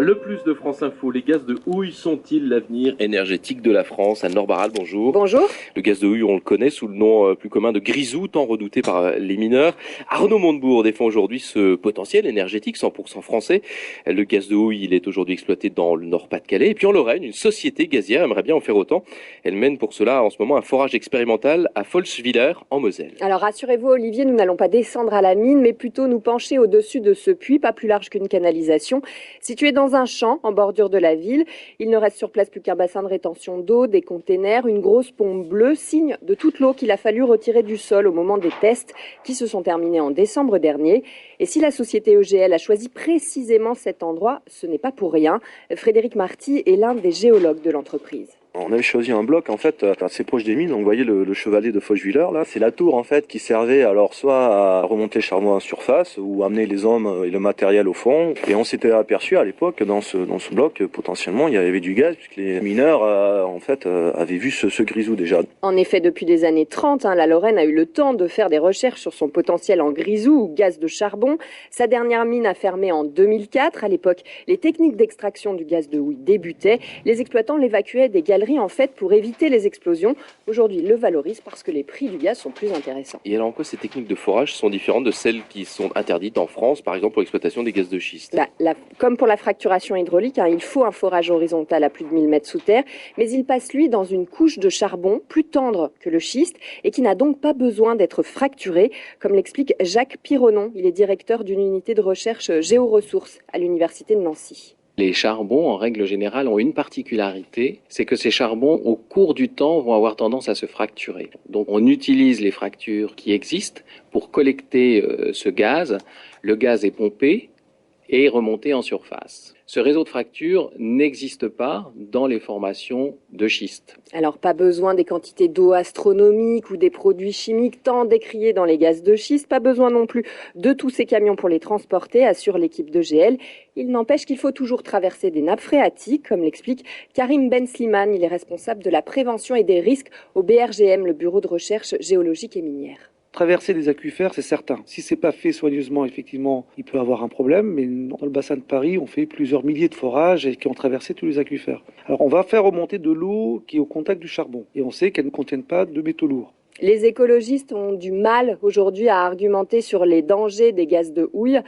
Le plus de France Info, les gaz de houille sont-ils l'avenir énergétique de la France? Anne-Laure Barral, bonjour. Bonjour. Le gaz de houille, on le connaît sous le nom plus commun de grisou, tant redouté par les mineurs. Arnaud Montebourg défend aujourd'hui ce potentiel énergétique 100% français. Le gaz de houille, il est aujourd'hui exploité dans le Nord-Pas-de-Calais. Et puis en Lorraine, une société gazière aimerait bien en faire autant. Elle mène pour cela en ce moment un forage expérimental à Folschwiller en Moselle. Alors rassurez-vous Olivier, nous n'allons pas descendre à la mine, mais plutôt nous pencher au-dessus de ce puits, pas plus large qu'une canalisation, situé dans un champ en bordure de la ville. Il ne reste sur place plus qu'un bassin de rétention d'eau, des containers, une grosse pompe bleue, signe de toute l'eau qu'il a fallu retirer du sol au moment des tests qui se sont terminés en décembre dernier. Et si la société EGL a choisi précisément cet endroit, ce n'est pas pour rien. Frédéric Marty est l'un des géologues de l'entreprise. On avait choisi un bloc en fait assez proche des mines. Donc vous voyez le chevalet de Folschwiller là, c'est la tour en fait qui servait alors soit à remonter le charbon en surface ou amener les hommes et le matériel au fond. Et on s'était aperçu à l'époque dans ce bloc potentiellement il y avait du gaz puisque les mineurs avaient vu ce grisou déjà. En effet, depuis les années 30, la Lorraine a eu le temps de faire des recherches sur son potentiel en grisou ou gaz de charbon. Sa dernière mine a fermé en 2004. À l'époque, les techniques d'extraction du gaz de houille débutaient. Les exploitants l'évacuaient des galeries en fait pour éviter les explosions. Aujourd'hui, ils le valorisent parce que les prix du gaz sont plus intéressants. Et alors en quoi ces techniques de forage sont différentes de celles qui sont interdites en France, par exemple pour l'exploitation des gaz de schiste? Comme pour la fracturation hydraulique, il faut un forage horizontal à plus de 1000 mètres sous terre, mais il passe lui dans une couche de charbon plus tendre que le schiste et qui n'a donc pas besoin d'être fracturé, comme l'explique Jacques Pironon. Il est directeur d'une unité de recherche géoressources à l'université de Nancy. Les charbons, en règle générale, ont une particularité, c'est que ces charbons, au cours du temps, vont avoir tendance à se fracturer. Donc on utilise les fractures qui existent pour collecter ce gaz. Le gaz est pompé et remonté en surface. Ce réseau de fractures n'existe pas dans les formations de schiste. Alors pas besoin des quantités d'eau astronomiques ou des produits chimiques tant décriés dans les gaz de schiste, pas besoin non plus de tous ces camions pour les transporter, assure l'équipe d'EGL. Il n'empêche qu'il faut toujours traverser des nappes phréatiques, comme l'explique Karim Ben Slimane. Il est responsable de la prévention et des risques au BRGM, le Bureau de recherche géologique et minière. Traverser des aquifères, c'est certain. Si c'est pas fait soigneusement, effectivement, il peut avoir un problème. Mais dans le bassin de Paris, on fait plusieurs milliers de forages et qui ont traversé tous les aquifères. Alors, on va faire remonter de l'eau qui est au contact du charbon. Et on sait qu'elle ne contient pas de métaux lourds. Les écologistes ont du mal aujourd'hui à argumenter sur les dangers des gaz de houille.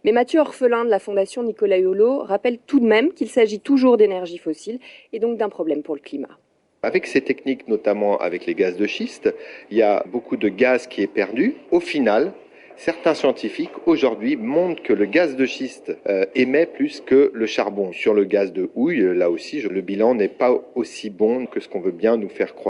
Mais Mathieu Orphelin de la Fondation Nicolas Hulot rappelle tout de même qu'il s'agit toujours d'énergie fossile et donc d'un problème pour le climat. Avec ces techniques, notamment avec les gaz de schiste, il y a beaucoup de gaz qui est perdu. Au final, certains scientifiques aujourd'hui montrent que le gaz de schiste émet plus que le charbon. Sur le gaz de houille, là aussi, le bilan n'est pas aussi bon que ce qu'on veut bien nous faire croire.